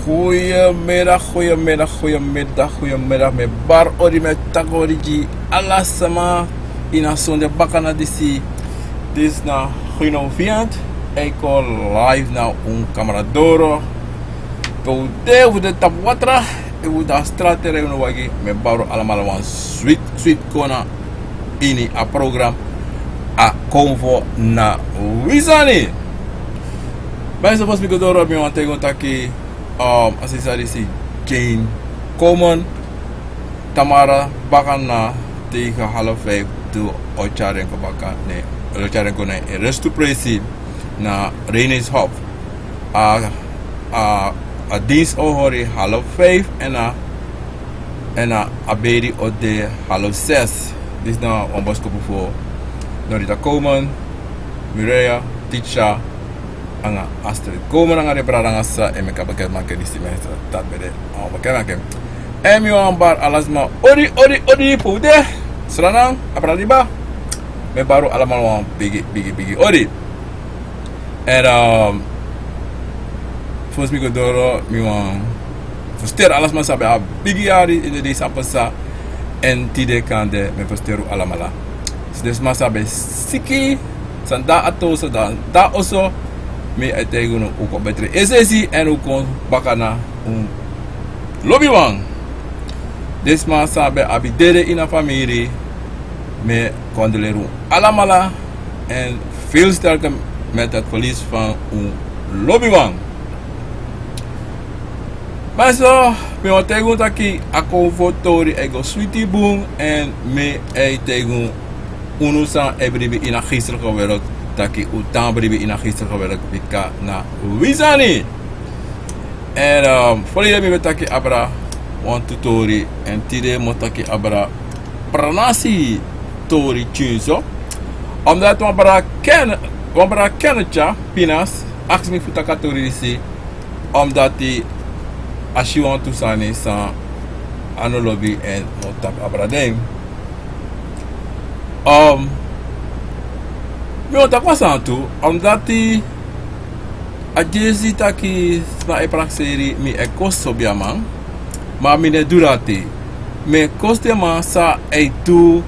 Goedemiddag. Met bar ori met tagorigi. Alasama ina sonde bakana disi. Dit na Guino Viant. Ik call live na un camaradoro. Voor de tapwatra. Ik wil daar straat terrein wagi. Met baro allemaal wan sweet kona. Ini a program. A convo na Wizani. Bij zo was ik door op mijn tegen taki. Assisarisi Jane Coleman Tamara Bakana tegen 4:30 to Ocharenko Bakane Ocharenko na restu presi na Renes Hof a dienst ohori 4:30 en a abedi o de 5:30. Dit is nou een boskopo voor Norita Coleman, Mireya, Ticha anga Astrid Coleman anga de braranga sa e me kabake make di semester dat bede on bakake e mi wan bar alasma odi poude sranang apradiba me baru alamal wan bigi odi en fos mi godoro mi wan foster alasma sabe a bigi ari in de sapasa en tide kande me fosteru alamala desma sabe siki sanda atoso da oso me ateguno uko betre esesi en uko bakana lobby wang desma sabe abidere ina family me kondeleru alamala en veel sterker met het verlies van lobby wang. Maar zo me ategun taki akonvotori ego sweetie boom en me ategun unusa ebribi ina gisterlijke wereld taki utang bribi ina gisterlijke werk bika na Wizani. En volledig me taki abra one tutori en tide motaki abra pranasi tori chunso. Omdat wabra kennecha pinas ask me futaka tori disi omdat die as you want to sani san anolobi en motak abra ding. Meu tak pasantu, omdat die ajezi taki na eprakseri mi ekosto biamang, maar mi ne durati. Me koste man sa eitu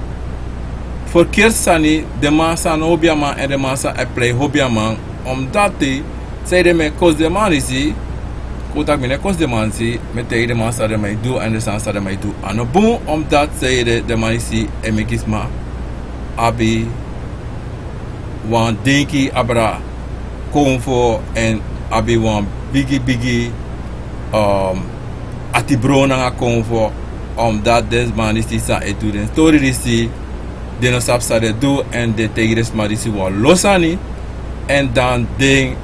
verkeerssani de man sa no biamang en de man sa play hobiamang, omdat die zei de me koste man isi, kotak mi ne koste man si, me tegen de man sa de mij doe en de san sa de mij doe. Ano boom, omdat zei de man isi en me kisma abi wan denki abra konfo en abi wan bigi ati bro na konfo omdat des man is sa etu den story disi de no sap sa de do en de take this man disi wan losani en dan ding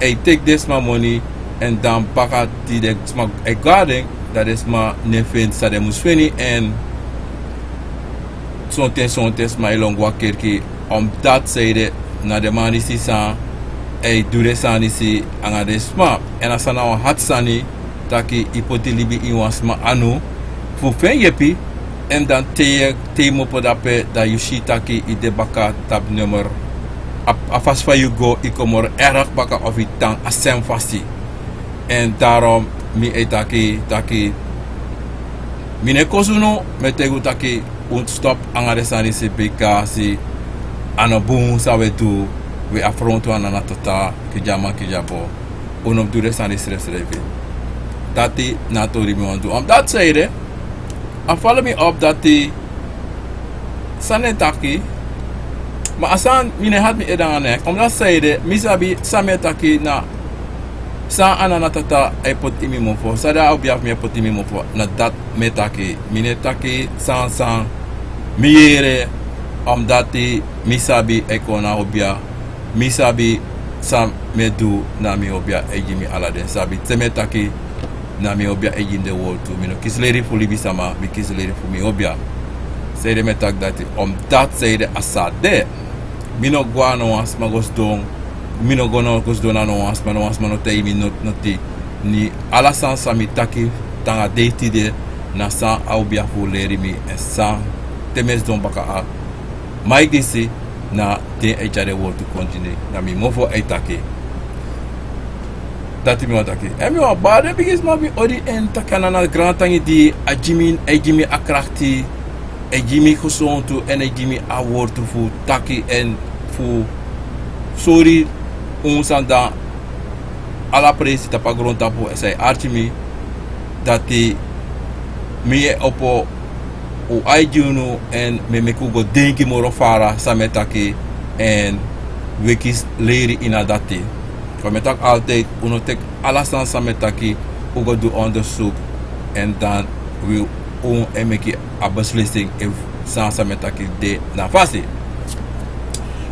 I take this my money en dan baka ti de sma e garden dat is ma nefen sa de musfeni en sontes ma ilong wakerki omdat zeide na de mani si san e dure sani si anga de sma en asana wa hat sani taki ipoti libi iwansma anu fu fen yepi en dan te mo podape da yushi taki i de baka tab nummer afas fa you go ikomor erg baka of itang asem fasti en daarom mi taki mine kosuno metegu taki stop angare sani si bika si ano boom sabe tu we affronto anana tota kijama kijabo unom dure sani stress revi dati natori mi want to dat zeide follow me up dati sanetaki ma asan mine had mi edangane omdat zeide misabi sametaki na sa anana tata e pot imi mofo sada obiaf mi pot imi mofo na dat metaki mine taki san miere omdat die misabi ekona obia misabi sam medu na mi obia ejimi aladen sabi temetaki na mi obia ejin de world to mino kisleri fu libi sama bi kisleri fu mi obia zeide metak dati omdat zeide asade mino guano was magos dong mino gono kos dona no was mano te mi noti ni ala san sami taki tanga deiti de na san obia fu leri mi esa temes don baka a Mike disi na ten ejare world to continue na mi mofo eitake dat mi wataki. En mi wa bade bigis ma bi odi en takana na grand tangi di a Jimmy akrakti e Jimmy gesontu en e Jimmy awortu fu taki en fu sorry unsanda ala presi tapa grond tapu sai archimi dati mi e opo o aijunu en me mekugo denki moro fara sametaki en wekis leri ina dati. Kometak altijd unotek alasan sametaki ugo do onderzoek en dan wil emeki a beslissing if san sametaki de na fasi.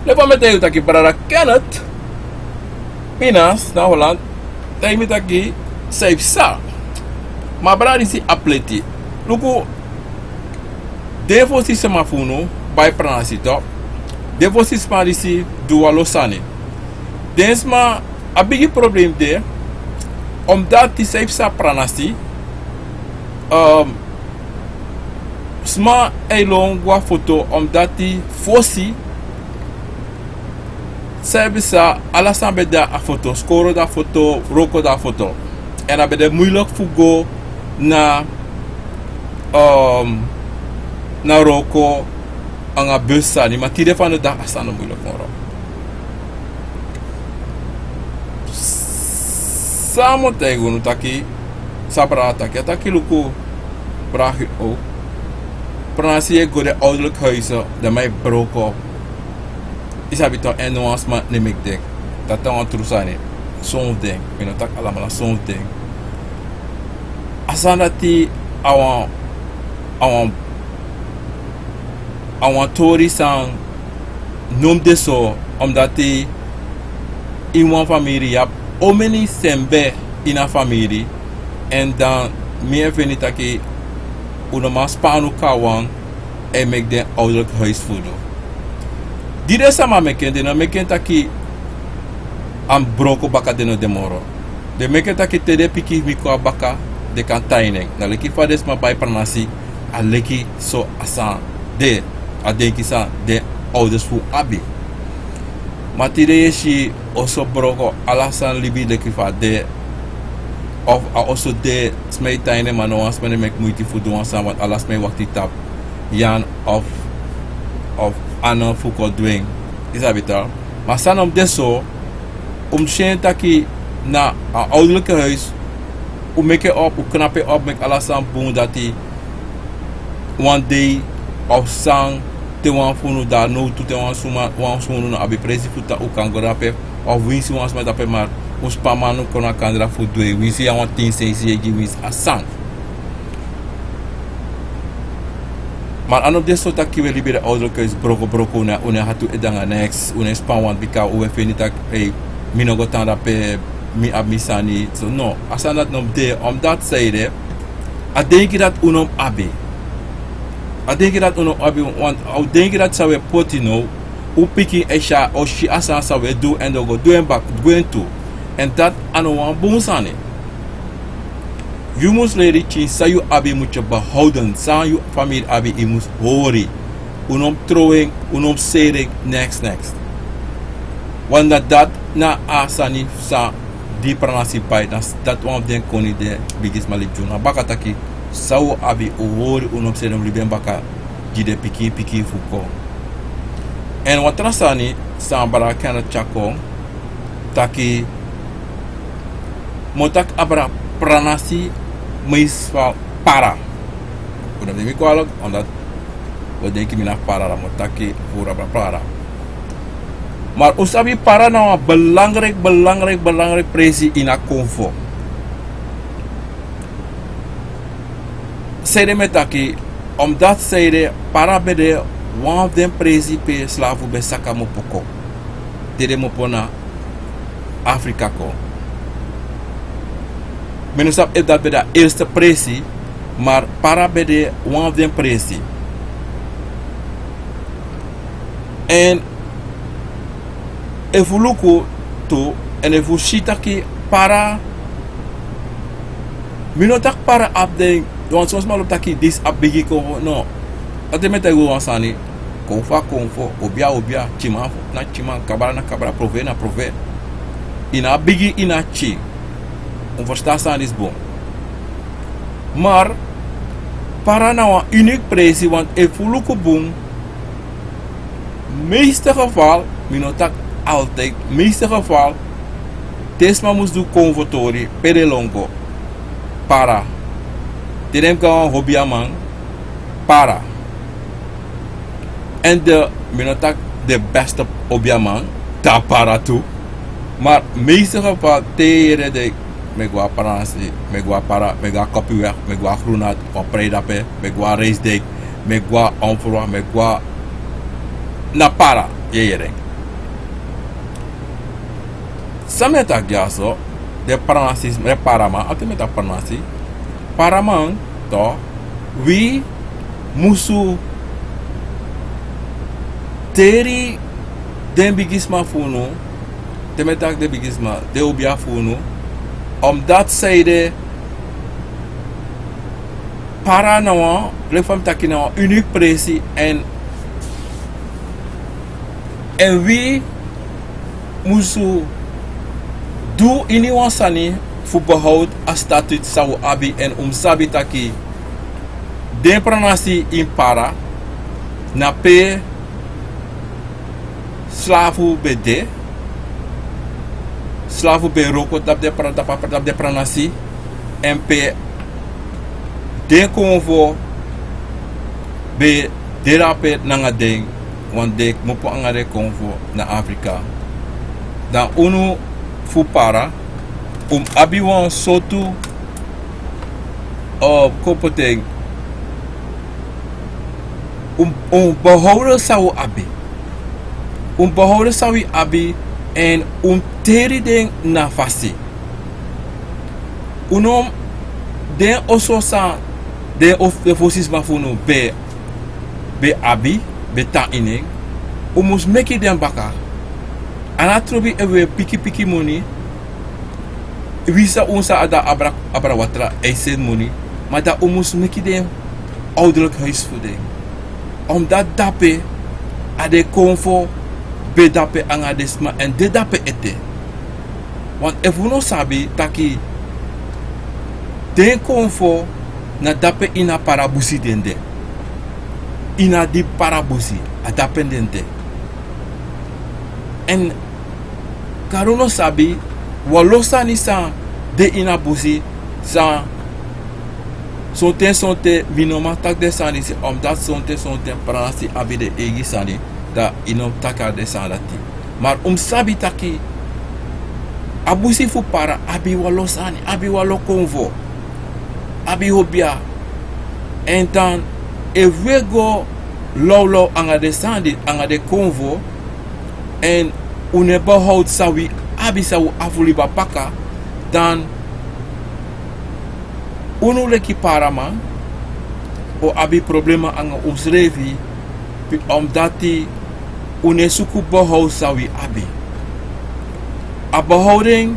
Lepa meteu taki para Kenneth Pinas na Holland taimi taki safe sa. Ma bradi si apleti. Luku devo si semafuno by pranasi top. Devo si sparisi duwa losani. Densma a big probleem there. Omdat die safe sa pranasi sma elong wa foto omdat die fosi sabe sa alasan beda a foto, skoro da foto, roko da foto. En dan beda moeilijk fugo na na roko anga bussa ni ma tire van de dag asana moeilijk moro. Samo tego no taki sabra taki luku prahi o. Pranasi go de ouderlijk huizen de mij broko. Is habito en nuance neem ik denk dat dan trusani zo'n ding je know tak allemaal zo'n ding asana ti awan tori sang noem de zo omdat die in een familie hebt omeni sembe in een familie en dan meer vind ik dat je unoma spanu kawan en make den ouderlijk huisvoeden. Die de sama meken taki am broko baka deno demoro. De meken taki tede piki miko baka de kan taining. Na leki fades ma bai pranasi a leki so asan de a denki san de ouders fu abi. Ma tide yeshi oso broko alasan libi leki fa de of a oso de smei taining ma no wan smene mek muiti fu do san wat alas mei wakti tap yan of ana fuko doing is habitaal. Maar staan om dit zo om zien dat je na een ouderlijke huis hoe make je op, hoe knap je op met alles aan boem dat hij one day of sang te wan funu daar no te wan suma na abi presi futa u kan gorape of winsi wan sma dape maar ons pamanu kona kandra fu doe winsi aan tin sensi gi wins a sang. Maar aan op dit soort dat we liberen ouderlijk is broko na une hatu edanga next une spanwan bika uwe finitak e minogotanda pe mi abmisani so no asan dat nom de omdat zeide a denk dat unom abi a denk dat unom abi want au denk dat sawe potino u piki esha o shi asan sawe do en go do en back going to en dat ano wan boonsani. You must lady chi sayu abi mucho behouden sa you family abi imus hori unom throwing unom saying next wanda dat na asani sa di pranasi pai dat one of them koni de bigis malijuna bakataki sawu abi hori unom saying liben baka jide piki fuko en watrasani sa bara kana chako taki motak abra pranasi meestal para. Udah demi kualog, omdat we denken mina para la motaki pura para. Maar usabi para na belangrijk presi ina konfo. Zeide metaki, omdat zeide para bede one of them presi pe slavu be saka mopoko. Dede mopona Afrika ko. Men sap dat bij de eerste pressie, maar para bij de one of them pressie. En if you look to en if you see taki para, minotak para update, want soms maar op taki dis abigi ko no. Ate met ego wansani, konfa obia, chima na chima kabara na kabara prove na prove. Ina bigi ina chi. verstaan staan is bom. Maar para nou een uniek prijs, want ik voel ook boom. Meeste geval, minotak altijd, meeste geval, desma moest doen convertori, perelongo, para. Terem kan hobbyamang, para. En de minotak de beste hobbyamang, ta para toe. Maar meeste geval, tere de megwa paransi, megwa para, megwa kopiweg, megwa groenat, of predape, megwa reisdek, megwa onverwa, megwa na para, yeyering. Sametak jaso, de paransi, de parama, ultimate paransi, paramang, to, we musu teri den bigisma funo, temetak de bigisma, de ubia funo, omdat zijde para nou plefam taki nou uniek presi en wie musu do ini wansani fu behoud a statut sau abi en sabi taki den pranasi in para na pe slavu bede slavu be roko tap de pranasi MP den convo be derape nanga ding want dek mopo angare convo na Afrika dan unu fu para abiwan sotu kopoteng behouden zou abi behouden zou abi en teri den na fasi unom den oso sa den of de forces mafuno be abi be ta ining mus meki den baka anatrobi ewe piki money visa unsa ada abra watra eisen money maar da mus meki den ouderlijk huisvoeding omdat dape ade konfo be dape anga desma en de dape ete want if we no sabi taki den konfo na dape ina parabusi dende ina di parabusi a dape dende en karuno sabi walosa ni sa de ina busi sa sonte minoma tak de sani si omdat sonte pranasi abi de egi sani da inom taka de sanati maar sabi taki abusi fu para abi walosani abi walo konvo abi hobia en dan we go lolo anga de sandi anga de konvo en une behoud sawi abi sawu afuli bapaka dan unu leki parama o abi problema anga usrevi omdat une suku behoud sawi abi a behouding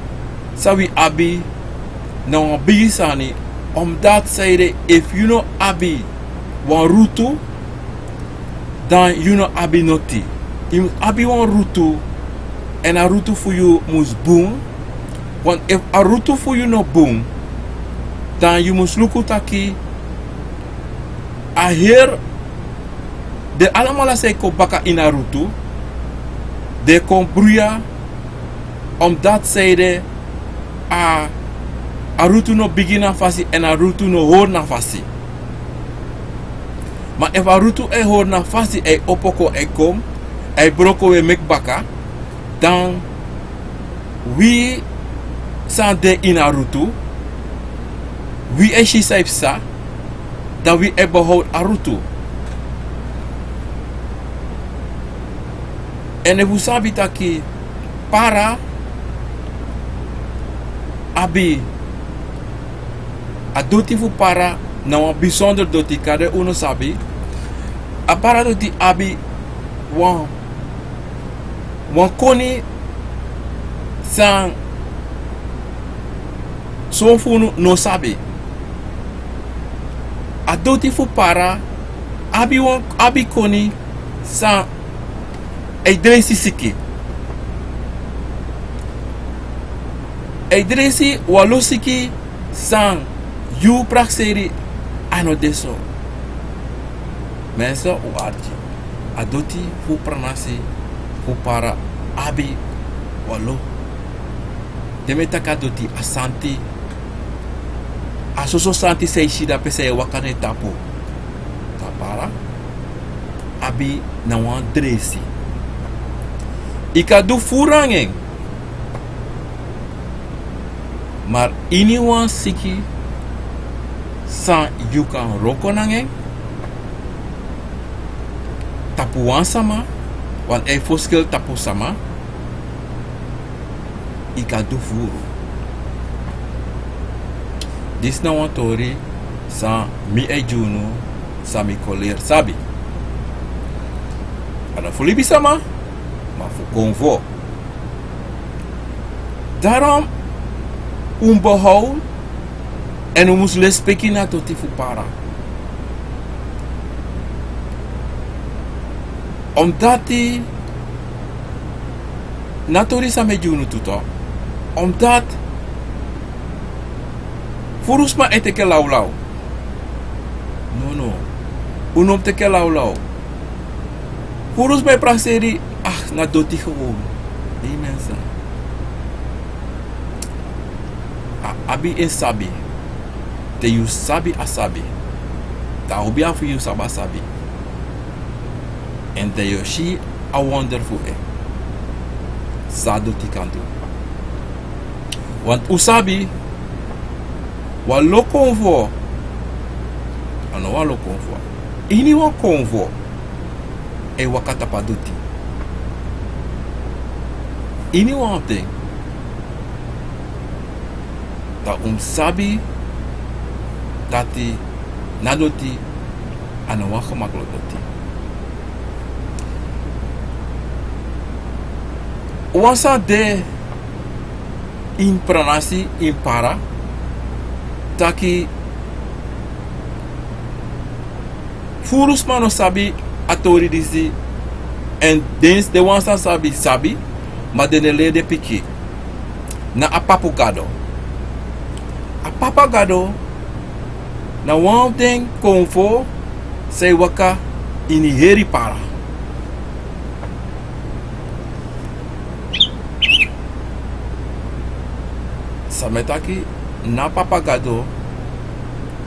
sawi abi na wan bigisani omdat zeide if you know abi wan rutu dan you know abi noti abi wan rutu en a rutu for you must boom want if a rutu for you no boom dan you must look taki a hier de alamala say ko baka ina rutu de kon bruya omdat zeide a rutu no begin na fasi en a rutu no hoor na fasi maar if a rutu e hoor na fasi e opoko e kom e broko we mek baka dan we san de in a rutu we e shi saip sa dan we e behoud a rutu en if u sabi taki para abi a doti fu para na wan bijzonder doti kade uno sabi a para doti abi wan koni san son fu no sabi a doti fu para abi koni san e dresi siki E dresi walosiki sang yu prakseri ano deso. Mensen u arti. Adoti fu pranasi fu para abi walo. Demeta kadoti asanti. Asoso santi seishida pese wakane tapo. Tapara. Abi na wan dresi. Ika du furangeng. Maar ini wan siki san you kan roko nangeng. Tapu wan sama. Wan e foskel tapu sama. Ika du furu. Dis na wan tori san mi e juno sa mi koler sabi. Ana fulibi sama. Ma fu konvo. Daarom behoud en we moeten respecteren naar tot die para. Omdat die natori sa medjunu tuto. Omdat furus ma eteke laulau. No. Unom teke laulau. Furus bij prakseri na doti gewoon. Die mensen. Abi e sabi. Te you sabi asabi. Ta obi afu you saba sabi. En te yoshi a wonderful e. Sado ti kan do. Want usabi walo konvo. Ano walo konvo. Ini wa konvo. E wakata paduti. Ini wa thing. Ta sabi dati nadoti anawa gemaklodoti. Wasa de in pranasi in para taki furus mano sabi atori disi en dens de wansa sabi ma denele de piki na apapugado. Papagado na one thing konfo say waka ini heri para. Sametaki na papagado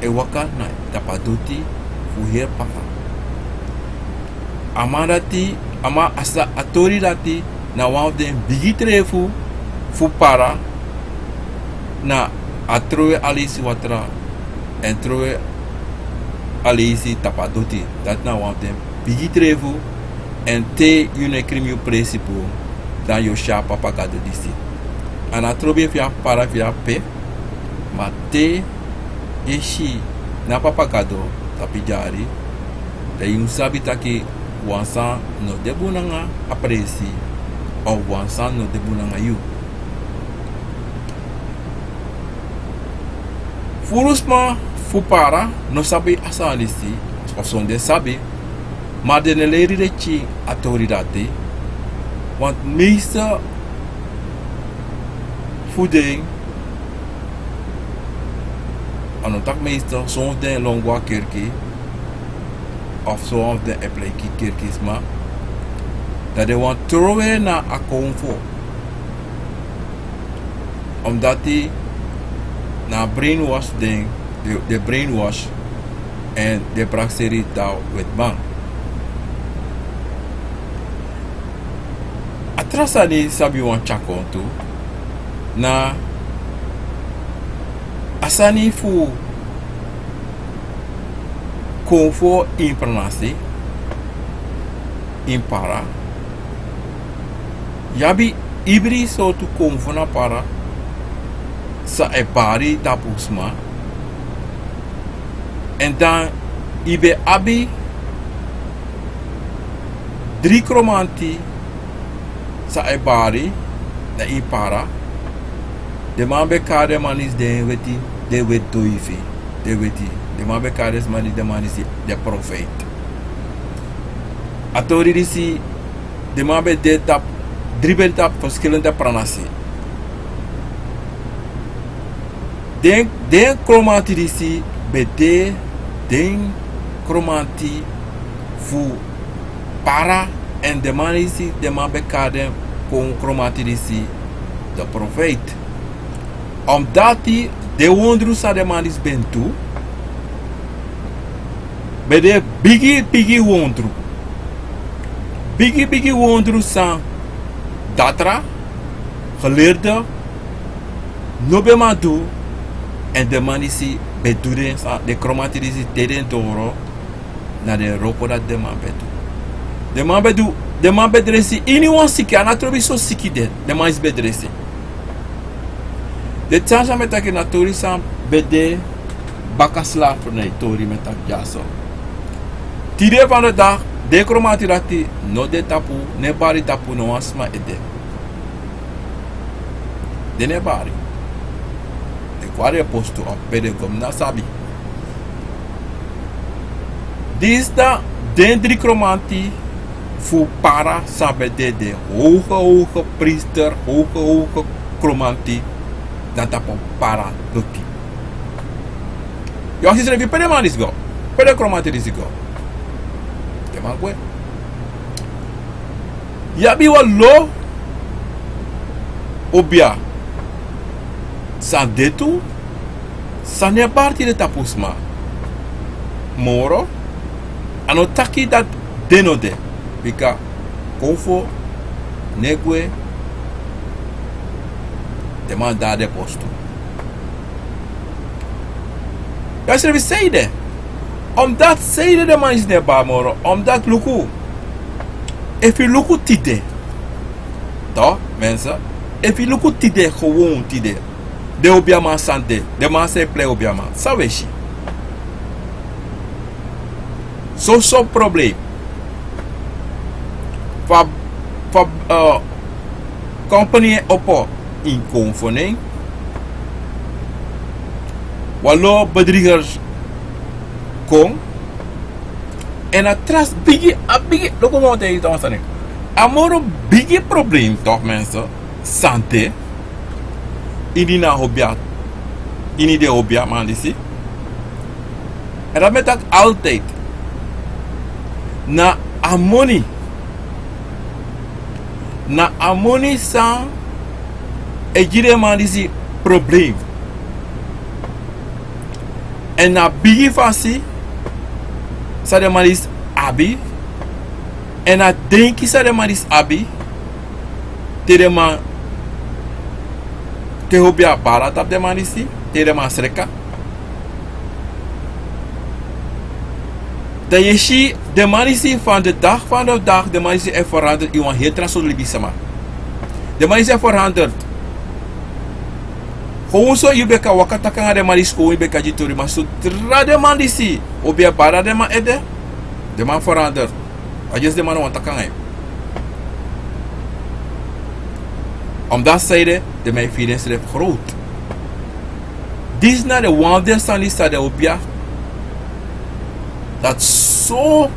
e waka na tapaduti fuher para. Amarati ama asa atori dati na one thing bigitrefu fu para na atroe alisi watra en troe alisi tapaduti. Dat na want them bigi trevu en te yune krimi principo dan yo sha papagado disi. An atrobe fia para fia pe ma te yeshi na papagado tapijari de yun sabi taki wansan no debunanga apresi o wansan no debunanga yu. Furusma fupara no sabi asanisi o sonde sabi ma deneleri de chi autoridade want meester voeding anotak meester sonde longwa kerki of sonde epleki kerkisma dat de want trowe na akonfo omdat die na brainwash ding, de brainwash en de praxeri tau with bang. Atrasani sabi wan chakontu na asani fu konfo impranasi impara yabi ibri so tu konfo na para sa e bari da pusma en dan ibe abi 3 kromanti sa e bari na i para de mambe kade manis de weti de wet doifi de weti de mambe kades manis de manis de profet atori disi de mambe de tap dribel tap verschillende pranasi den kromanti disi bede den kromanti fu para en de manisi de man bekade kon kromanti disi de profeet. Omdat die de wondru sa de manis bentu bede bigi wondru. Bigi wondru sa datra geleerde nobe madu en de manisi bedure sa de kromanti disi teden toro na de roko dat de man bedu. De man bedresi ini wan siki anatrobi so siki de man is bedresi. De tanja metak na tori sam bede bakasla ne tori metak jaso. Tire van de dag de kromanti rati no de tapu ne bari tapu no asma ede. De ne bari. De kware posto op pede kom na sabi. Dista dendri kromanti fu para sabe de hoge priester, hoge kromanti dan tapo para luti. Yo si srevi pede man go. Pede kromanti go. Te man kwe. Yabi wa lo obia sa detu sa ne parti de tapusma. Moro ano taki dat denode bika kofo negwe demanda de posto. Ja schreef zeide. Omdat zeide de man is neba moro. Omdat luku. If je luku tide. Toch mensen. If je luku tide gewoon tide. De obiama sante. De man se play obiama. Saweshi. So probleem. Fa company oppo in confoning. Wallo bedriegers kom. En atras bigi locomote is dan staan. Amoro bigi probleem toch mensen. Santé. Inina hobia. Inide hobia man disi. En dat met dat altijd. Na amoni. Na amoni san e jire man disi probleem. En na bigi fasi sa de man is abi. En na denki sa de man is abi. Te de man te hobia barat op de man disi. Te de man sreka. Dan je ziet de manier van de dag, de manier is veranderd. Iemand heel transolibisch. De manier is veranderd. Gewoon zo, je beka wakata kan de manier schoon, je beka jitori, maar zodra de manier is, op je bara de man ede, de man verandert. Als de man want kan hij. Omdat zij de mijn feelings is groot. Dit is naar de wonderstand de opja. Dat zo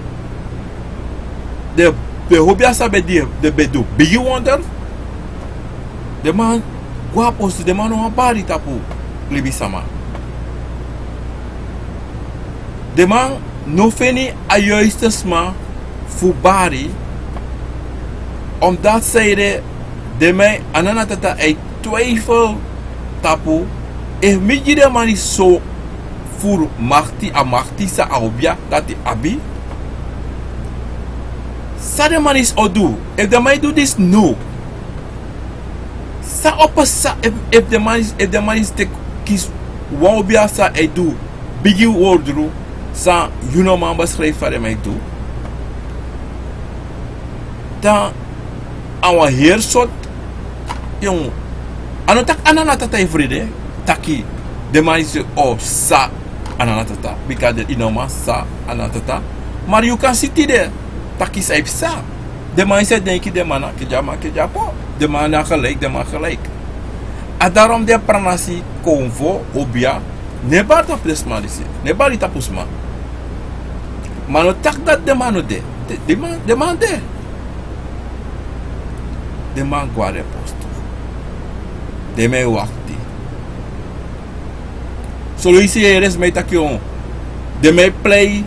de hobia sabe de bedu big wonder de man guapos de man no bari tapu libisama de man no feni ayoistisma fu bari omdat zij de mij ananatata e twijfel tapu e miji de man is zo voor machti sa aobia dat die abi. Sa de man is odu. If the man do this, no. Sa opasa if the man is take kies wobia sa edu. Bigi wordru sa you know man beschrijf van mij toe. Dan awa heer soort jong. Anotak ananatata everyday taki de man is oh sa ananatata because the inoma sa ananatata maar you can sit there takis even sa de man zegt denk je de man kejapo de man gelijk en daarom de pranasi convo obia ne bar ta plesma disi ne bar ta pusma mano tak dat de mano de man guarde posto de me wakti Solusi eres mij tak yon. De mij play.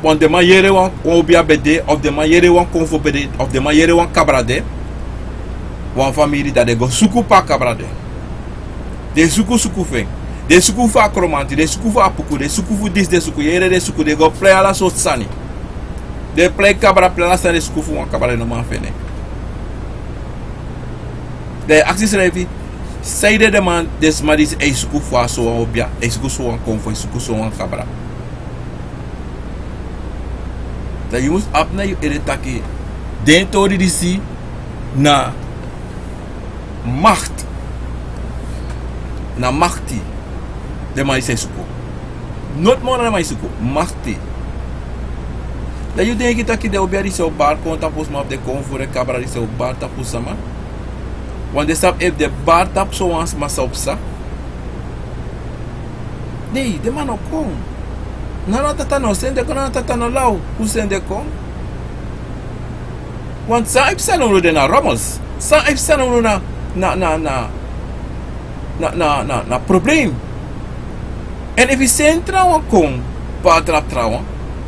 Want de man jere wan obia bede. Of de man jere wan konfo bede. Of de man jere wan kabrade. Wan familie dat de go suku pa kabrade. De suku feng. De suku fa kromanti. De suku fa apuku. De suku fu dis de suku. Jere de suku. De go play ala so sani. De play kabra play ala sani suku fu wan kabrade no man fene. De acties revi. Zijde de man des madis e suku fa so wan obia. E suku so wan konfo. E suku so wan kabra. Dat je moest op naar je eretake. Dentori disi na macht. Na machti. De mai se suko. Not more na mai suko. Machti. Dat je denkt dat je de obia disi op bar kon tapos maar op de kon voor de cabra disi op bar tapos sama. Want de stap if de bar tap zo ans massa op sa. Nee, de man ook kon. Nana tata no sende ko nana tata no lau. Hoe sende ko? Want sa ipsa no de na rommels. Sa ipsa no na probleem. En if je zijn trouwen kon, patrap trouwen,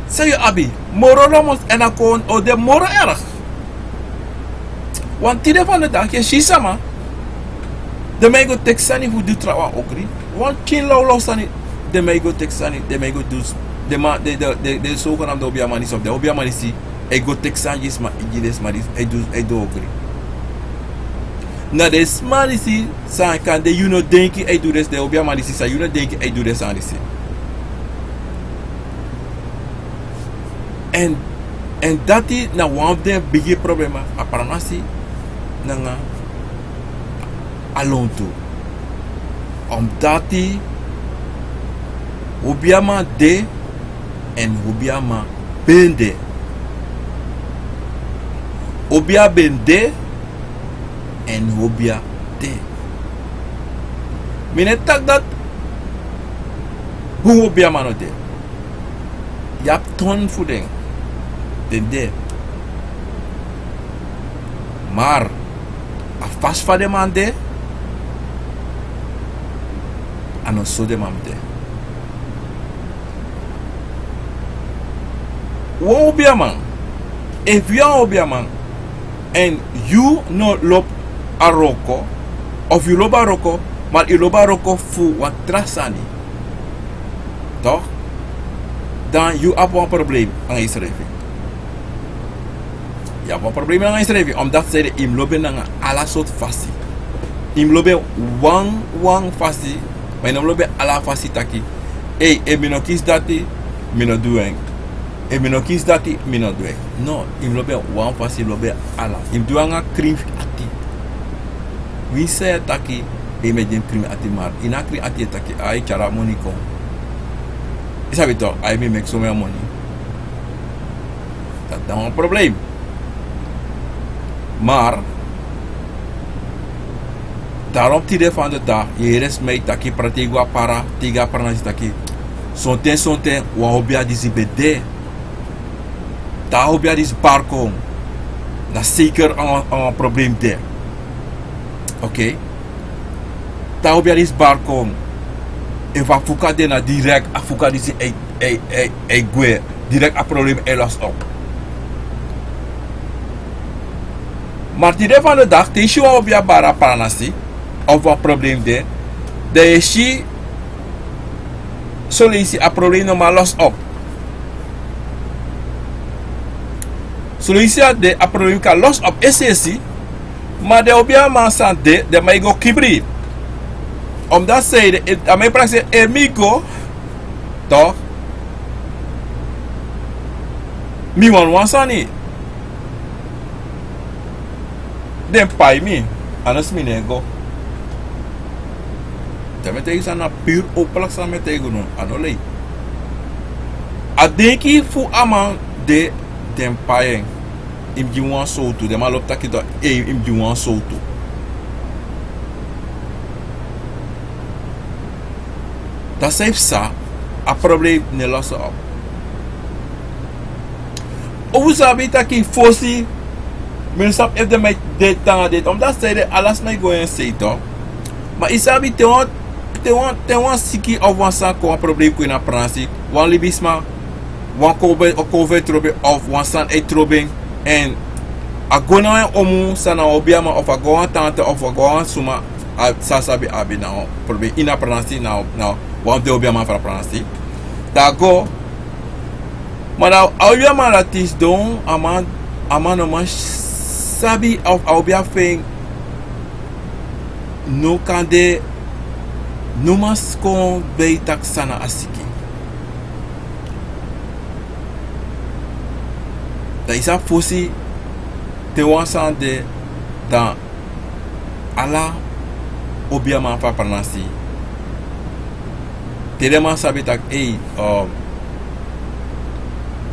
zeg je abi, moro rommels en dan kon o de moro erg. Want tide van de dag, je shisama, de mij go texani voor die trouwen ook niet. Want kin lau sani, de mij go texani, de mij go dus. De zogenaamde obiamanis of de obiamanisi, ik go texan maar igides maris, ik doe ook. Na de smalisi, san kan de you know denki, ik doe des de obiamanisi, san you know denki, ik doe des anisi. En dat is na one of the big problemen, aparanasi, na alonto. Omdat die obiama de en obiama bende. Obia bende en obia de. Mine tak dat hoe obiama no de. Yap ton voeding. De. Maar a fast van de man de. Ano so de man de. Obiaman. If you are obiaman and you no loop a roko, of you loop a roko, maar you loop a roko fu wat trasani, toch? Dan you have een probleem aan je schrijven. Je hebt een probleem aan je schrijven, omdat ze im loop na ala soort fasi. Im loop wang fasi, maar im loop ala fasi taki. Hey, e mino kies dati, mino doing. E mino kies dati, mino doing. No, im loop wang fasi, loop ala. Im doing a krim ati. Wie zei taki, e me den krim ati maar. Ina krim ati taki, ai chara money kom. Is het toch? I may make so much money. Dat is een probleem. Maar daarom tide van de dag, je is mij taki pratigua para, tiga parnas taki. Sonten, wa hobia disi bede. Ta hobia disi barkom. Na zeker een probleem de. Oké. Ta hobia disi barkom. E va fuka de na direct a fuka disi e gue direct a probleem e los op. Maar die van de dag, te je op je bara paranasi of een probleem de je solutie a probleem no maar los op. Solutie de a probleem kan los op is maar de op je man san de mij go kibri. Omdat zij de aan mij praat amigo toch? Mi wan sani. Den pai mi, anas mi nego. Também tem isso na pure operação me tem no anolei. A deki fu ama de den pai im di wan solto, de malop takito im di wan solto. Dat heeft sa a probleem ne losse op. Hoe sabi taki fosi men sap if de mij dit tanga dit omdat zij de alles mij go en say toch. Maar isabi te want te wan siki of wan san ko wan probleem ko na pransi wan libisma wan kobe trobe of wan san e trobe en agona omu sana obiama of agoan tante of agoan suma sa sabi abi na probleem ina pransi na wan de obiama fra pransi da go maar obiama latis don aman man sabi of obia feng no kande no mas kon beitak sana asiki da isa fosi te wansan de dan ala obiama fa pranasi teleman sabi tak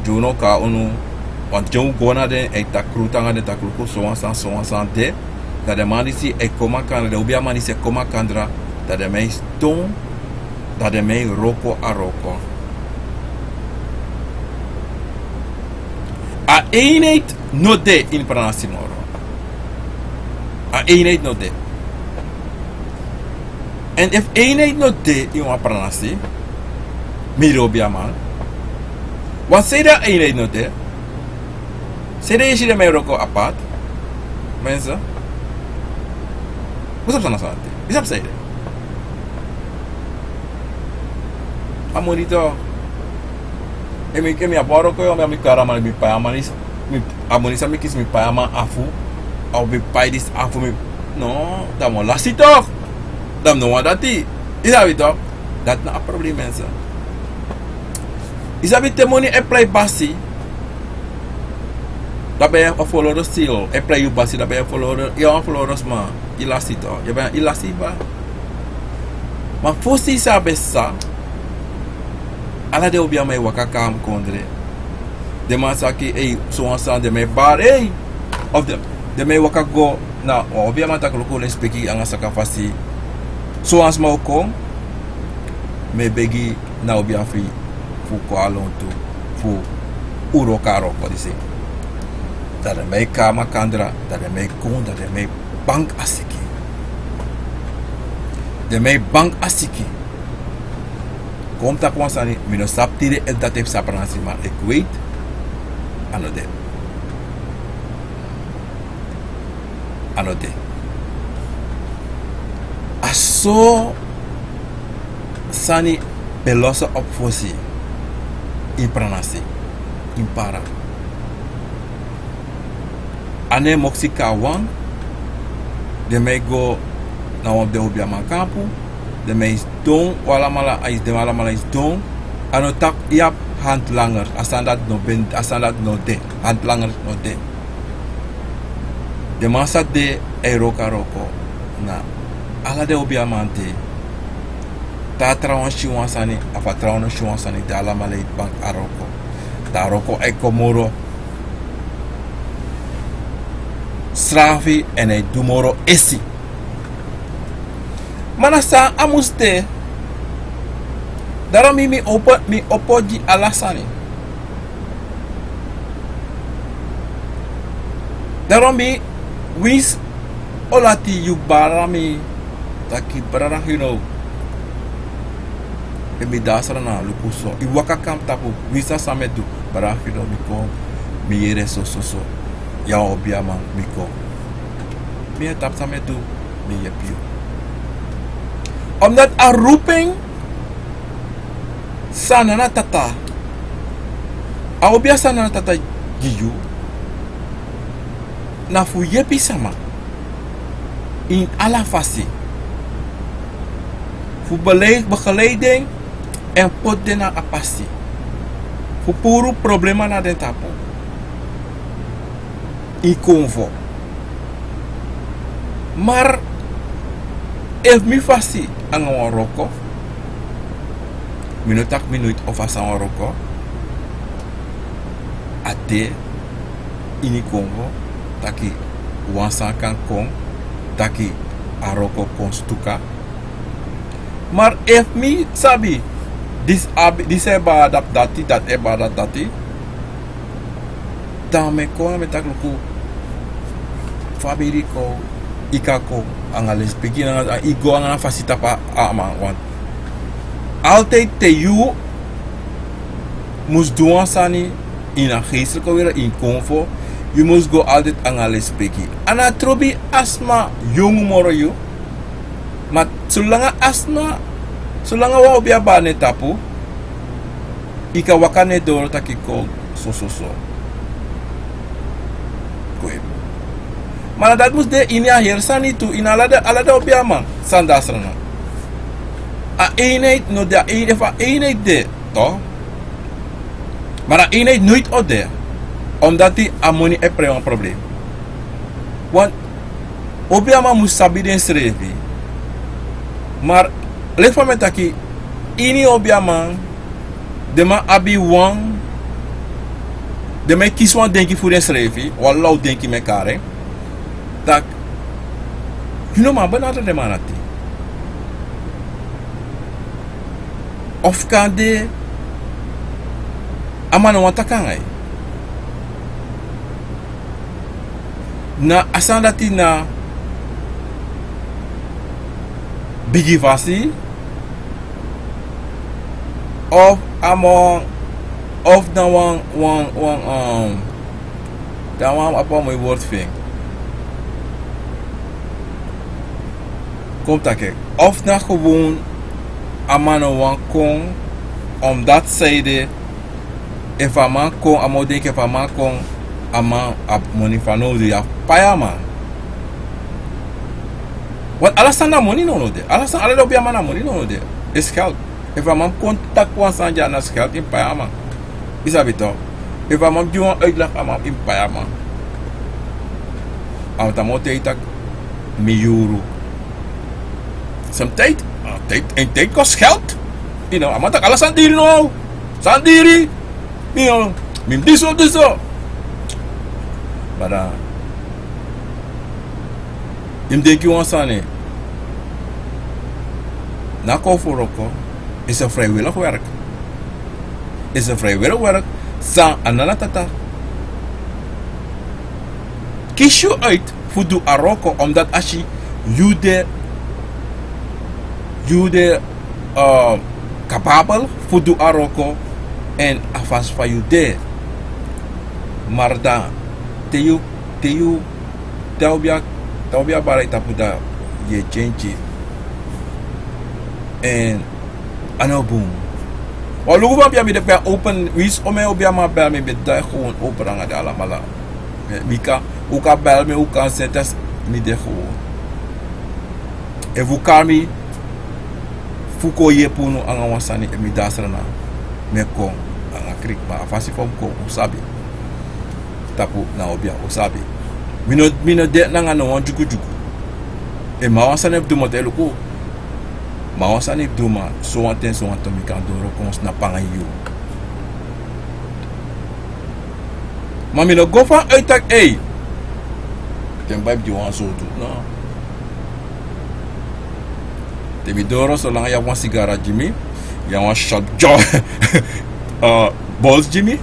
juno ka unu want jong gona de e takrutanga de takruko so wansan de da de manisi e koma kan de obiama ni se koma kandra da de mei ston da de mei roko a roko a eenheid no de in pranasi moro a eenheid no de en if eenheid no de in wa pranasi miro obiama wat zei dat eenheid no de zei dat je de mei roko apart mensen wat is dat nou bisa zei dat amonito emi aparo ko yo mi karama mi payama mi amonisa mi kis mi payama afu au mi pay dis afu mi no damo lasito dam no wadati isabi to dat na problem mensen isabi te money e play basi da ben a follow stil e play you basi da ben follow ma ilasito ya ben ilasiba ma fosi sabe sa ala de obiama e wakaka am kondre de masaki so ansan de me bar of them de me wakago na obiama ta ko le speki anga saka fasi so ansma ko me begi na obiama fi fu ko alonto fu uro karo ko dise da de me kama kandra da de me konda de me bank asiki kom tak wan sani mino saptire el dat heb sapransi maar ik weet anode aso sani pelosa op fosi in pranasi in para ane moksi kawan de me go na op de obiama kampu de meis don wala mala is don ano tak yap handlanger asandat no de handlanger no de masa de roka roko na ala de obiamante ta trawan shiwansani afa trawan shiwansani de ala mala bank aroko ta roko ekomoro strafi ene dumoro esi manasa amuste daro mi opoji alasani daro mi wis olati yubarami taki barara emi dasara na lukuso iwaka kam tapu wisa samedu barara miko mi yere so ya obiama miko mi tap samedu mi yepio omdat a roeping sana na tata a obia sana na tata giyu na fu yepi sama in ala fasi fu begeleiding en pot de na apasi fu puru problema na den tapo in convo maar if mi fasi anga wan roko minutak minuit of asa wan roko ate ini Congo taki wansan kan kong taki aroko kon stuka maar if mi sabi dis e badap dati dat e badap dati dan me kon me tak luku Fabirico ikako ang alispiki na igo ang fasita pa ama want altijd te you moest doen sani in een geestelijke wereld in comfort you must go altijd ang alispiki ana trobi asma jong moro you maar sulanga asma sulanga wa obia bane tapu ika wakane doro takiko so maar dat moest de in ja hersani tu in alada obiama sandasrana a eenheid no de eenheid de toch maar a eenheid nooit ode omdat die amoni e pre een probleem want obiama moest sabi den srevi maar lefa metaki ini obiama de ma abi wang de me kiswan denki voor den srevi wallau denki me kare tak you ma benaderen de manati of kan de amano watakangai na asandati na bigi vasi of among of na wan da wan apa my word thing komt dat of na gewoon amano wan kon omdat zijde if a man kon amo denken if a man kon ama ap money fano de ya payama wat alasana money no de alasana ala do biama na money no de is geld if a man contact wan sanja na geld in payama isabito if a man doen uitleg ama in payama automato itak miuru some tijd tijd kost geld you know amatak ala sandiri no sandiri you know mim diso bada im denki wan sane na ko foroko is een vrijwillig werk is een vrijwillig werk sa anana tata kies je uit voor de aroko omdat als je jude capabel voor de aroko en afas van je de maar dan te you taubia barai tapuda ye change en ano boom walu ba bia mi de open wis o me obia ma bel me be da gewoon open anga de alamala mika u ka bel me u kan setas mi de gewoon e vu kami fuko ye puno anga wasani e mi dasrana me ko anga krik ba fasi fom ko usabi tapu na obia usabi mino de na ngano wan juku e ma wasane du modelo ko ma wasane du ma so anten mi kan do kons na pangayu ma mino go fa uitak e tem vibe di wan so do no te mi doro so lang ya wan sigara Jimmy ya wan shot jaw balls Jimmy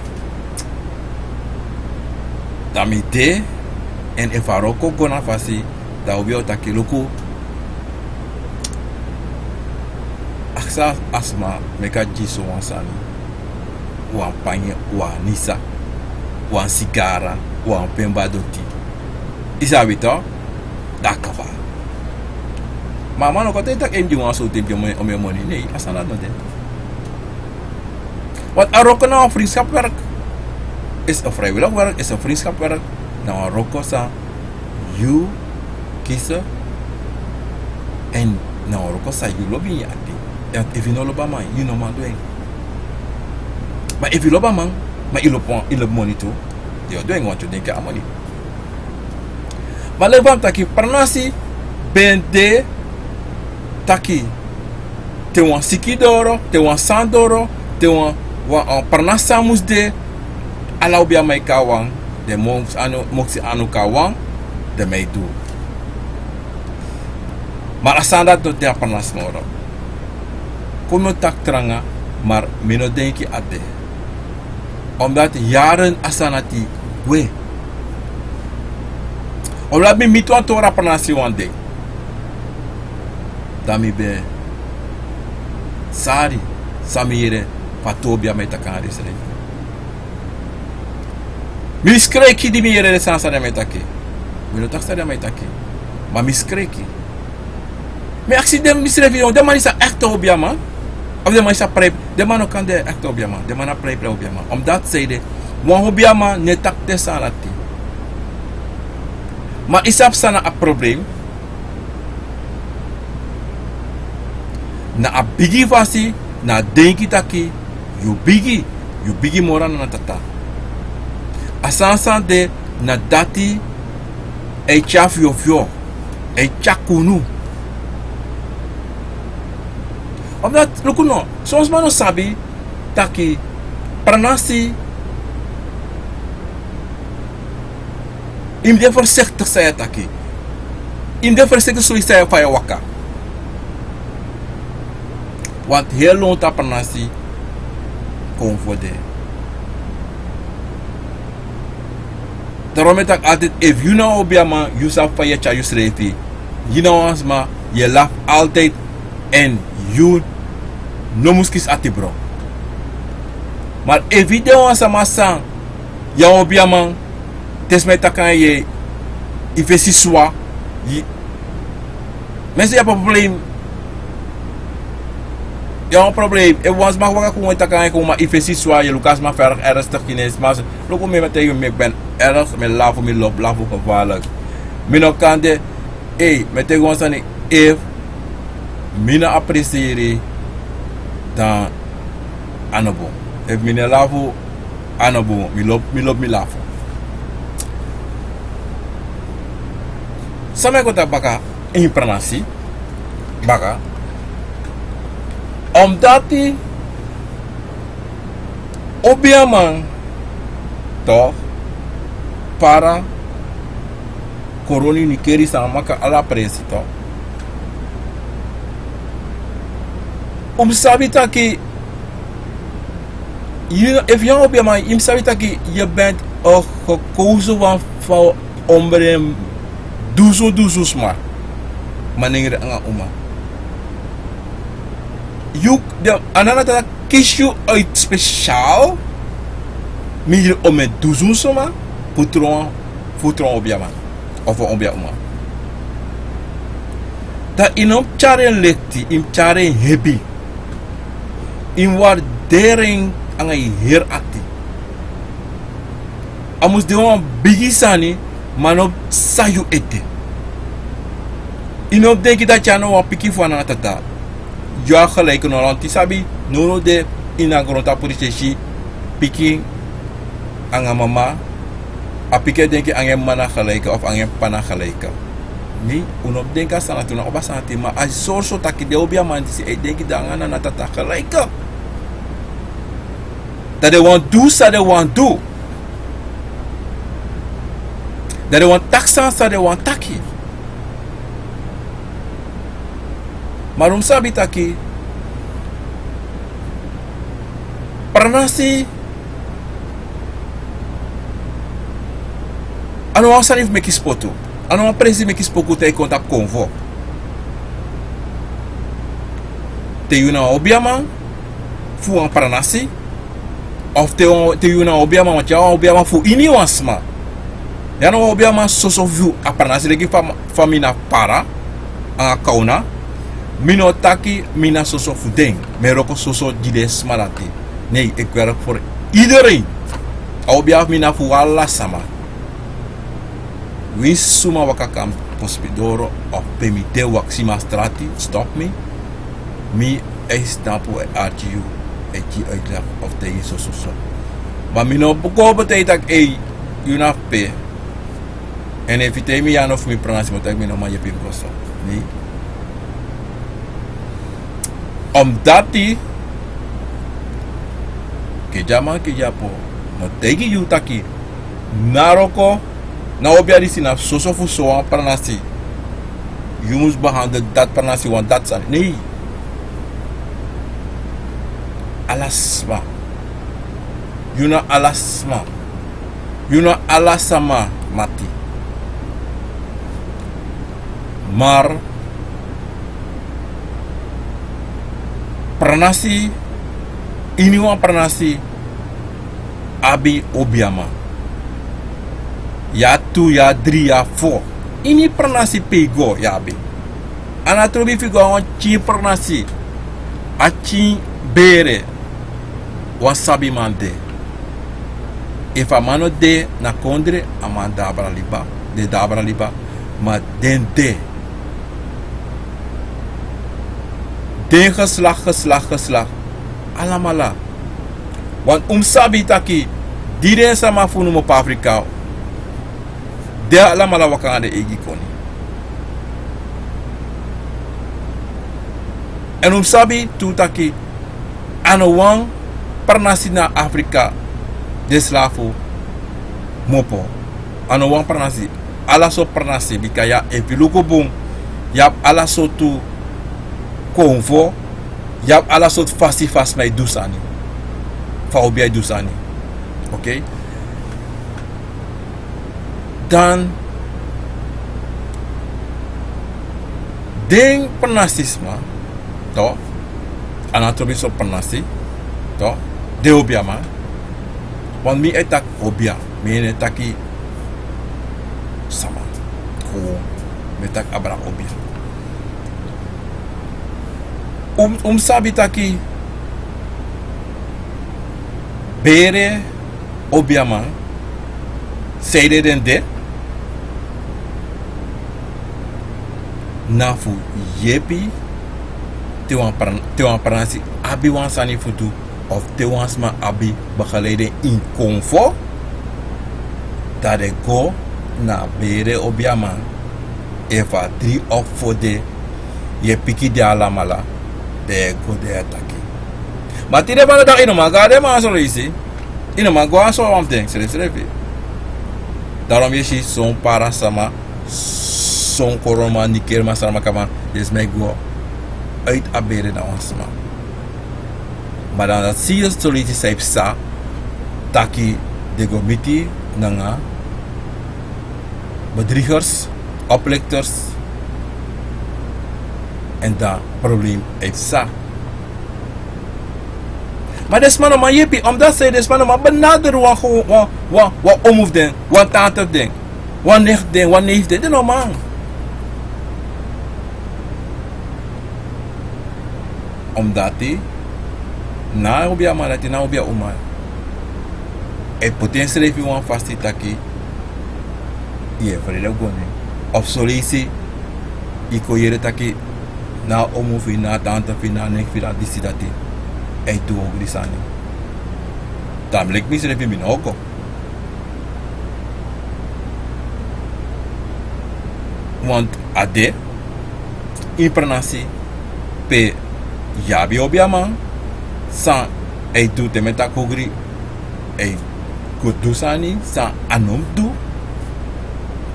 dami de en efaroko gona fasi da obio takiluku aksa asma meka jiso wansani wan panye wan nisa wan sigara wan pemba doti isabito dakava mama no kote tak endi wan so tempi o me money nei asana no de wat aroko na vriendschap werk is een vrijwillig werk, is een vriendschapwerk. Nou, roko sa you kiezen en nou roko sa you lobby ya ati. En if you no loba man, you no man doing. Maar if you loba man, maar you lob money too, you doing what you think ya money. Maar lebam taki pernasi bende taki te wan sikidoro, te wan sandoro, te wan pernasa musde alau bia mai kawang de moksi anu kawang de mai du maar asanda to te panas moro kono tak tranga maar mino denki ade omdat jaren asanati we Ola mi mito tora pranasi one day. Dami be sari samire patobia metakari sere. Mi skreki di mi yere sansa de metaki. Mi no taksa de metaki. Ma mi skreki. Mais accident misrevion de man is echt obiama. Of de man is prep. De man kan de echt obiama. De man prep obiama. Omdat zeide wan obiama ne tak de salati. Maar isap sana a probleem. Na a bigi fasi na denki taki you bigi mora na tata. Asansa de na dati e chaf yo fio e chakunu. Omdat lukuno soms mano sabi taki pranasi im de voorzichtig zijn taki. Im de voorzichtig zijn van je waka. Want heel lang ta pranasi kom voor de. Daarom is het altijd, if you know obiama, you zou van je tja schrijven. You know ons maar, je lacht altijd en you no muskis ati bro. Maar if you don't want sama sang, ya obiama, tesme takan je, ifesi swa, mensen hebben een probleem. Ja, een probleem. Ik was maar wat ik takan je, maar ifesi swa, je Lucas maar verder ernstig Chinees, maar loop me tegen me, ik ben erg, met lavo, met lop, lavo gevaarlijk. Mino kan de, met tegen ons aan if, mina appreciëren, dan anobo. If mina lavo, anobo, mi lop mi lavo. Sama kota baka in pranasi, baka, omdat die obiaman toch para koroni nikeri sama ka ala presi toch. Sabi taki, if je obiaman, sabi taki je bent gekozen van ombre duzo smart. Maningere anga uma. You de another kies you uit speciaal. Meer om met duzo soma, putron obiaman of obiama. Dat in op charen lekti, in charen hebi. In waardering aan een heer ati. Amus de wan bigisani, maar op sayu ete. In op denk je dat je nou wat piki van aan tata. Ja gelijk no lanti sabi, no de inagrota politie piki aan mama. A piki denk je aan je mana gelijk of aan je pana gelijk. Nee, unop denka sana tuna oba santi ma a sorso taki de obia manti e denki dangana na tata gelijk. Dat they want do, so they want do. That they want taxan, so they want taki. Maar sabi taki pranasi ano wan sanif meki spoto. Ano wan presi meki spoko te kontap konvo. Te yuna obiama fu an pranasi. Of te yuna obiama want ya obiama fu ini wansma. Ya no obiama soso vu a pranasi legi famina para an kauna. Mino taki mina soso fu ding. Meroko soso dides malati. Nee, ik werk voor iedereen. Obiama mina fu alla sama. Wins suma wakakam pospidoro of permite waxima strati stop me. Mi estapo e archiu e ki uitleg of te so. Maar mi no boko betekent you na pe. En if it me an of mi pronouns mo tak mi no ma je pim koso. Ni. Omdat die ke jama ke japo no tegi you taki naroko na obiari sina sosofu soan pranasi. You must behandle dat pranasi want dat san. Nee. Alasma. You know alasma. You know alasama mati. Maar pranasi ini wan pranasi abi obiama. Ya 2, ya 3, ya 4. Ini pranasi pego ya abi. Anatrobi figo wan chi pranasi. Achi bere wasabi mande. If a mano de na kondre ama dabra liba, de dabra liba, ma den de. Den geslag, alamala. Want sabi taki, dire sama funu mo pa Afrika. De alamala wakande egi koni. En sabi tu taki, ano wang pernasi na Afrika de slafu mopo. Ano wang pernasi, ala so pernasi bikaya epiluko bung, yap ala so tu konvo, yap ala so fasi fas may dusani. Faobia dusani. Okay? Dan deng pernasisma to anatomi so pernasi to de obiama wan mi etak obia mi etaki sama ko metak abra obia sabi taki bere obiama seide den de nafu yepi te wan pranasi abi wan sani futu of te wan sma abi bakhalede in konfo dat de go na bere obiama efa 3 of 4 de ye piki de alamala de go de ataki matire bana da ino magade ma so isi ino magwa so something seref daarom je si son para sama son koroma niker masama kama is mij go uit abere na onsma. Maar dan dat zie je soliti saip sa taki de gomiti nanga bedriegers, oplichters en dat probleem heeft sa. Maar desmano maar jepi, omdat zij desmano maar benaderen wat omhoef den, wat tante den, wat nicht den, wat neef den, dat is normaal. Omdat hij na obia malati na obia umar e potensi refi wan fasti taki ye vrede gone of solisi iko yere taki na omu fi na tante fi na nek fi na disidati e tu ogrisani tam lek mis refi minoko want ade impranasi pe yabi obiama san ei du te meta kogri ei kudusani san anom du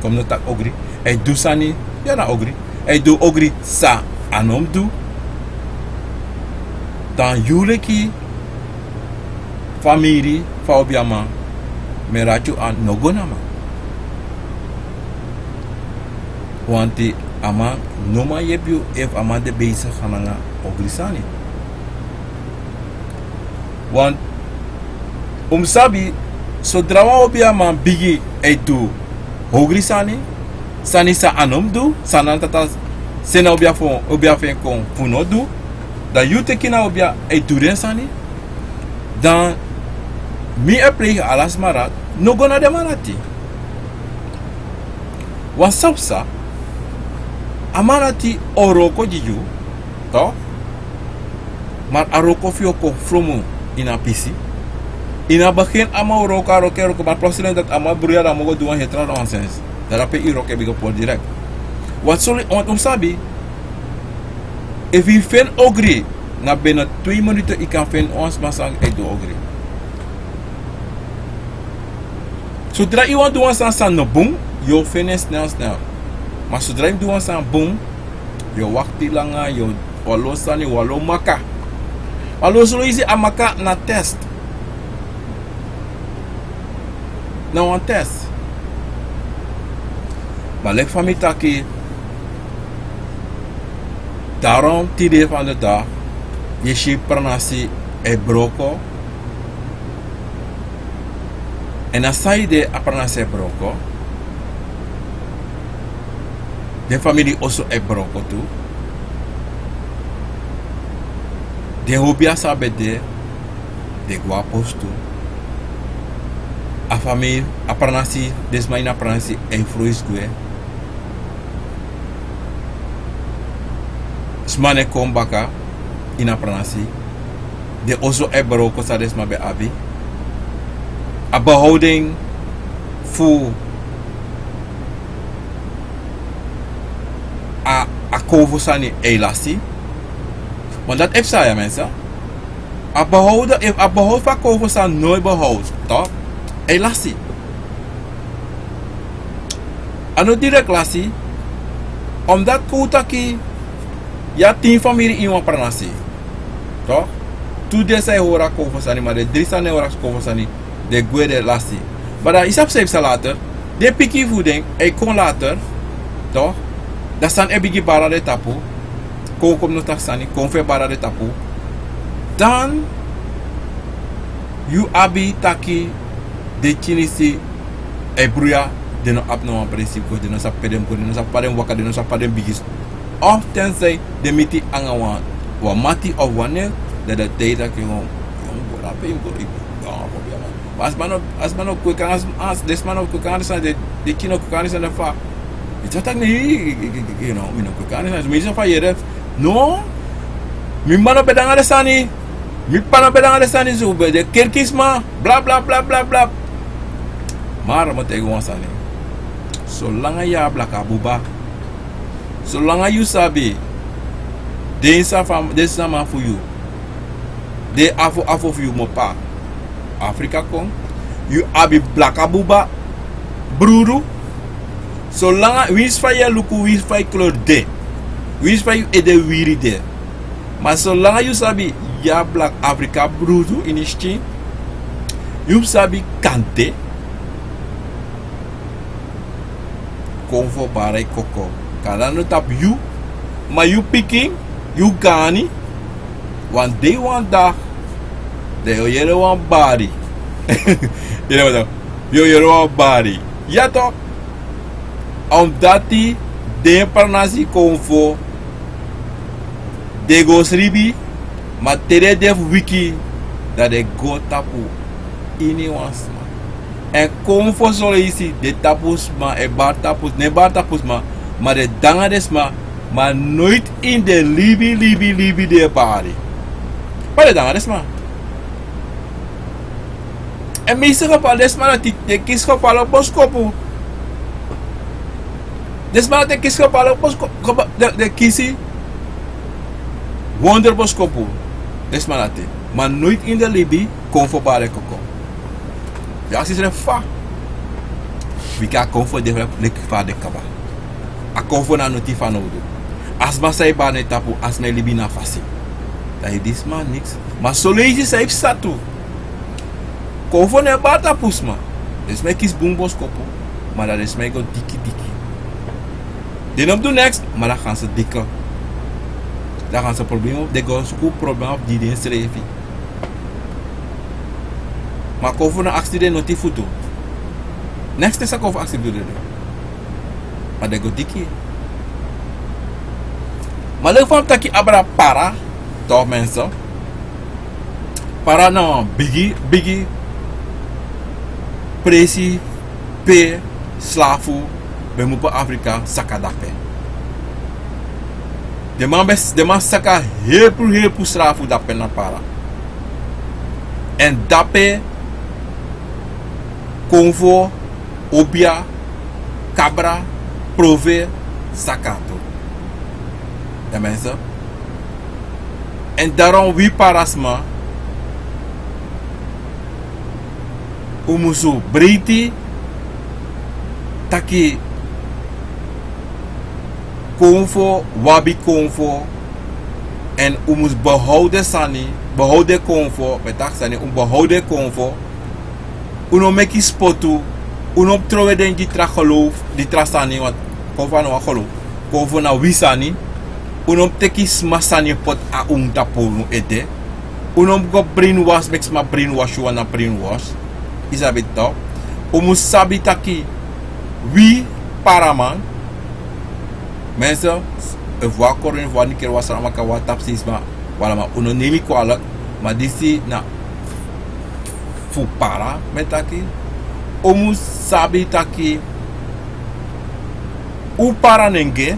kom no tak ogri ei dusani ya na ogri ei du ogri sa anom du dan yuleki famiri fa obiama merachu an nogonama wanti ama noma yebiu if ama de bezig gaan ogrisani want sabi zodra wa obia man bigi etu ogrisani sani sa anom du sanan tata sena obia fen kon funo du da yute kina obia etu rensani dan mi plege alas marat no gona de marati wan sapsa amarati oroko jiju to maar aroko fio ko fromu ina pisi ina bakin ama oroko roko maar plotseling dat ama bruya da mogo duan hetra nonsense dat ape iroke bigo por direct wat soli want sabi if we fen ogri na bena 2 minuten ik kan fen ons masang e do ogri zodra iemand duan san no boom yo finish snel maar zodra je duan san boom yo wakti langa yo walo sani walo maka walo solo isi amaka na test na one test balek famita ki Daarom, tidee van de dag, je ziet pranasi e broko. En dan zei de pranasi e broko. De familie also e broko toe. De hobia sabe de guapos toe. A família, a pranasi, desmaina pranasi e fruis gue. Smane kombaka ina pranasi. De also e broko sa desma be abi. A behouding voor a kovo sani elasi. Want dat heeft zij mensen. A behoud van kovo san nooit behoud, toch? Elasi. Ano direct lasi. Omdat koutaki ja 10 familie in een pranasi. Toch? Toen de zij horen kovo sani, maar de 3 sani horen kovo sani. De guede lasi. Maar dan is op zeepse later. De piki voeding, en kon later. Toch? Dat zijn ebigi bara de tapu. Kon kom no taksani, kon fe bara de tapu. Dan. You abi taki. De chinisi. E bruya. De no abnormal principe. De no sa pedem ko. De no sa padem waka. De no sa padem bigis. Of tenzij de miti angawan. Wa mati of wanneer. Dat de tijd dat je gewoon. As man op kweken as des man op kweken san de kino kweken san de fa. It attack me, you know, me no kweken san. Me so fa yere. No. Mi mano pedanga de sani. Mi pana pedanga de sani zo be de kerkisma bla bla bla bla bla. Maar mo te go sani. Zolang ya blaka buba. Zolang you sabi. Deze fam deze man for you. De afo for you mo pa. Afrika kon. You abi blaka buba. Bruru. Zolang wins van je luku wins van je kleur de. Wins van je ede wiri de. Maar zolang you sabi ja black Afrika bruru in ischin. You sabi kante. Kon voor bare koko. Kan no tap you. Maar you picking. You gani. Want day one dag. De yere wan body. You know what? Yo yere wan body. Ja toch? Omdat die de parnasi konfo. De go sribi. Maar tere def wiki. Dat de go tapu. Ini wansma. En konfo solo isi. De tapus ma. E bar tapus. Ne bar tapus ma. Maar de dangades ma. Maar nooit in de libi de body. Maar de dangades ma. En meestal geval desma de kies geval op boskopu. Desma de kies geval op boskopu. De kiesie. Wonder boskopu. Desma dat. Maar nooit in de libi comfortabele koko. Ja, ze zijn fa. We kan comfortabele lekva de kaba. A comfort na noti van nodig. As ma sai ba ne tapu as me libi na fasi. Dat is desma niks. Maar soleil is heeft satu. Konfo ne bata pusma. Dus mij kies boembos kopo. Maar dat is mij go diki. Die nog doen next. Maar dan gaan ze dikke. Dan gaan ze problemen op. De gaan ze ook problemen op die schrijven. Maar konfo na actie de noti foto. Next is a konfo actie doen. Maar de go diki. Maar leuk van taki abra para. Toch mensen. Para nou biggie. Presi, pe, slafu, be mupa Afrika sakadape. De man saka heel slafu dape na para. En dape, konvo, obia, cabra, prove, sakato. Ja mensen. En daarom wie parasma. Umusu breiti taki konfo wabi konfo en umus behouden sani behouden konfo betak sani behouden konfo uno meki spotu uno trowe den di tra geloof di tra sani wat konfo na geloof konfo na wisani unom teki smasanye pot a tapol no ede. Unom go brainwash mix ma brainwash you na brainwash. Isabi to. Umu sabi taki wi paraman. Mensen, een wakkorin voor een keer was er allemaal wat tapsis maar wala ma uno nemi kwalijk maar disi na fu para met taki. Umu sabi taki u para nenge.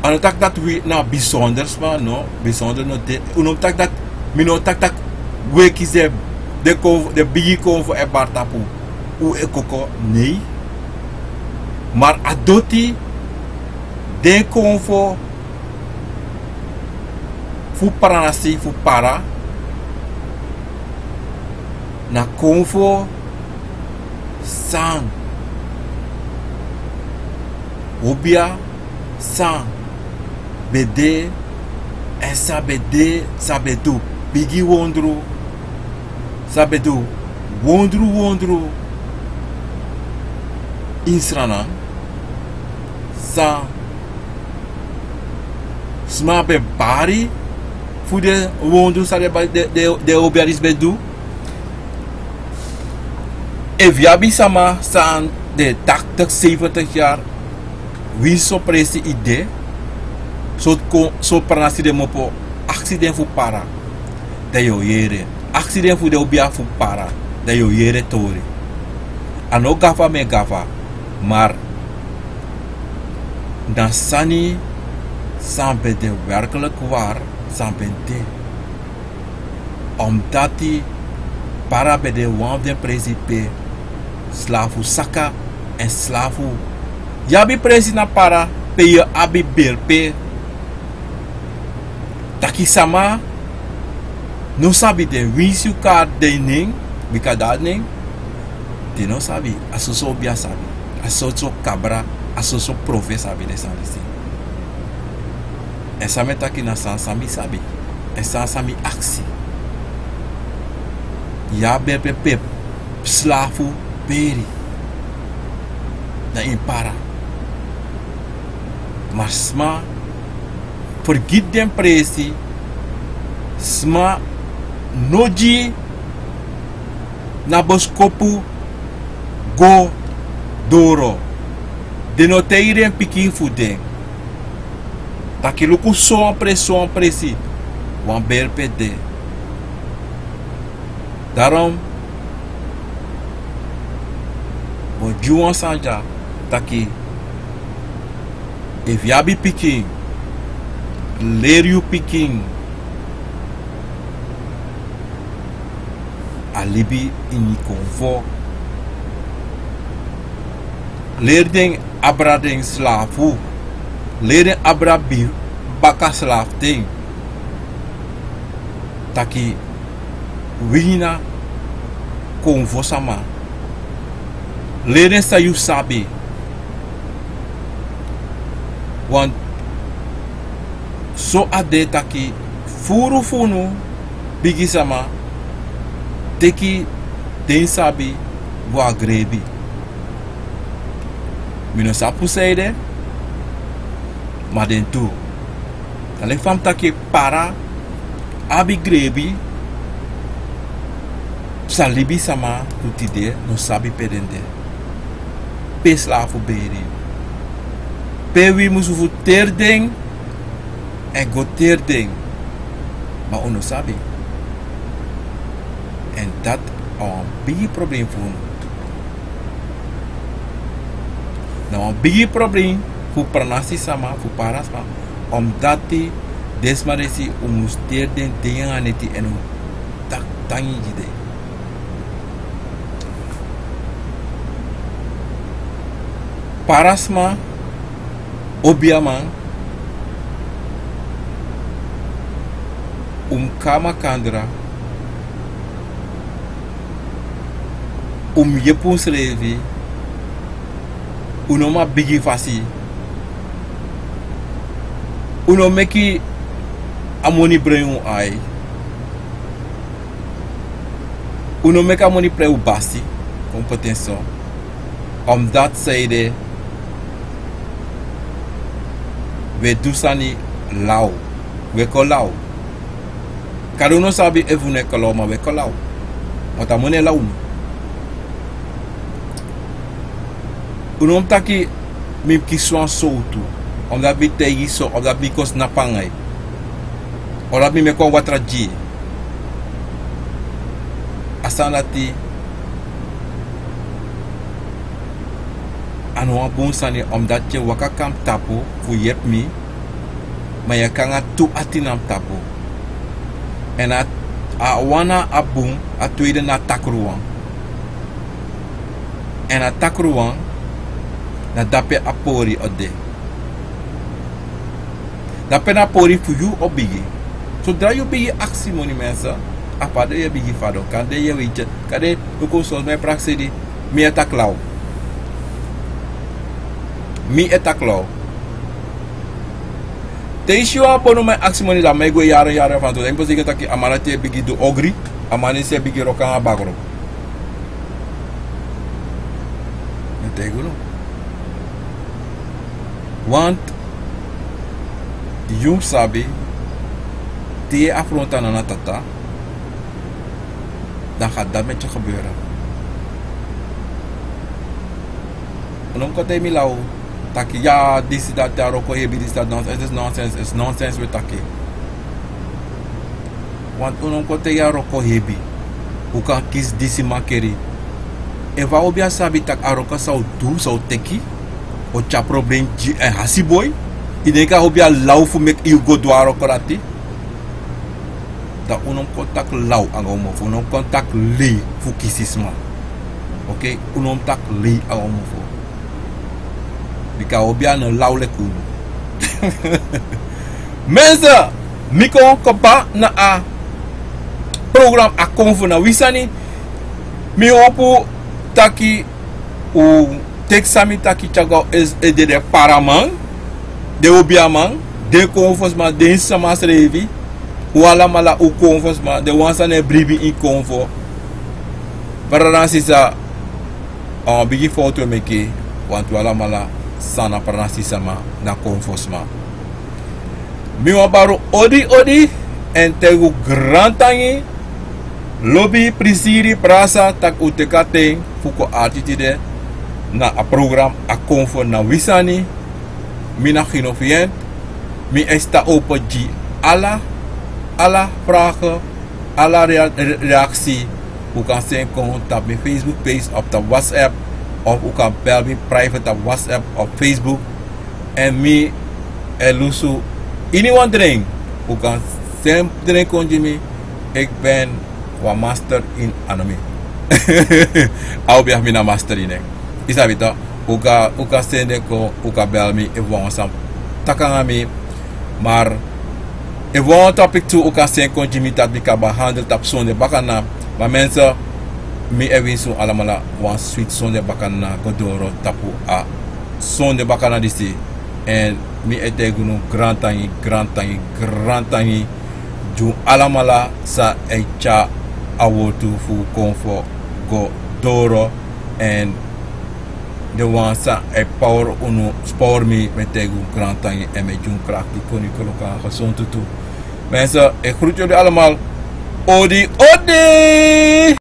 En tak dat we na bijzonders maar no bijzonder no de uno tak dat mino tak we kies de bigi kon voor e bartapu u e koko nee. Maar adoti de kon voor fu paranasi fu para na kon voor sang obia sang bede en sabede sabedu bigi wondru sabedu wondru insrana sa sma be bari fu de wondru sa de obiaris bedu e viabi sama sa de 80 70 jaar wie so presi ide so pranasi de mopo accident fu para de yo yere accident fu de obia fu para de yo yere tori ano gafa me gafa maar dan sani sampe de werkelijk waar sampe de omdat die para be de wande principe slavu saka en slavu yabi presi na para pe je abi berpe taki sama no sabi de winsu card de ning bika dat ning de no sabi asoso bia sabi asoso cabra asoso profe sabi de sanisi esa me taki na sami sabi esa sami aksi ya berpe pep slavu beri na impara mas sma forget dem presi sma noji na boskopu go doro de no teiren pikin fuden takiluku son presi wan berpede daarom bon juan sanja taki if yabi pikin leer you pikin alibi in konvo leer den abra den slavu leer den abra bi baka slav ting taki wina konvo sama leer den sa you sabi want so ade taki furu funu bigi sama teki den sabi bo agrebi mino sapu seide ma den tu ale fam taki para abi grebi salibi sama tutide no sabi pedende peslafu beri pewi musu fu terding en go terding ma uno sabi en dat een big probleem voor ons. Nou, een big probleem voor pranasi sama, voor parasma, omdat die desmaresi umuster den dingen aan het en tak tangi jide. Parasma obiaman kama kandra yepun srevi unoma bigi fasi uno meki amoni brain ai uno meki amoni preu basi competência omdat zij de we dusani lau. We ko lau. Kada uno sabi evune kalau ma we ko lau. Ota mone lau. Unom taki mi kiswan soutu. Omdat bi tegi so, omdat bi kos napangai. Omdat mi meko watraji. Asanati anu abun sani omdat je wakakam tapu fu yep mi maya kanga tu atinam tapu. En a wana abun a tweede na takruwan. En a takruwan na dape apori ode. Dape na apori fu you obigi. Zodra you bigi aksi moni mensen, apade je bigi fado. Kade je weet kade uko sos mijn praxi di mi etak lau. Mi etak lau. Teishua pono mijn aksi moni da mego jaren van to. Impossible que taki amanate bigi do ogri, amani se bigi rokanga bagro. Netegulo. Want you sabi die afronta na tata dan gaat dat met je gebeuren. Onom kote mi lau taki ja this is that roko hebi this that nonsense. It is nonsense. It's nonsense with taki. Want onom kote ya roko hebi u kan kies disi makeri. En va obia sabi tak aroka sau du sau teki o cha problem ji hasi boy. Ideka obia lau fu mek you go do aroko rati. Da unom kontak lau angomofo, unom kontak li fu kisisma. Ok, unom tak li angomofo. Bika obia no lau le kunu. Mensa, miko kopa na a program a konfo na wisani. Mi opu taki u teksami taki chago is de paramang, de obia mang, de konfos ma de sama srevi. Wala mala u konfos ma de wansa ne bribi in konfo. Pararan sisa bigi foto meke want wala mala sana pararan sisa ma na konfos ma. Mi wabaro odi en tegu grantangi lobby prisiri prasa tak utekate fuko attitude na a program a konfo na wisani mina ginofient mi esta open ji alla vragen, alla reactie. U kan zijn contact op mijn Facebook page op de WhatsApp of u kan bel me private op WhatsApp op Facebook en me elusu anyone drink. U kan zijn drink konjimi. Ik ben wa master in anime. Au biar mina master in ek. Isabita u kan sende ko u kan bel me if we sam takangami maar en one topic 2 ook als zijn konjimi dat bika behandeld op zonde bakana. Maar mensen mi even zo allemaal one sweet zonde bakana godoro tapu a zonde bakana disi. En mi etegunu grantangi ju allemaal sa echa awotu fu konfo godoro en de one sa e power unu spoor mi metegu grantangi en met jun kracht die konikoloka gezond toe. Mensen, ik groet jullie allemaal. Odi, odi!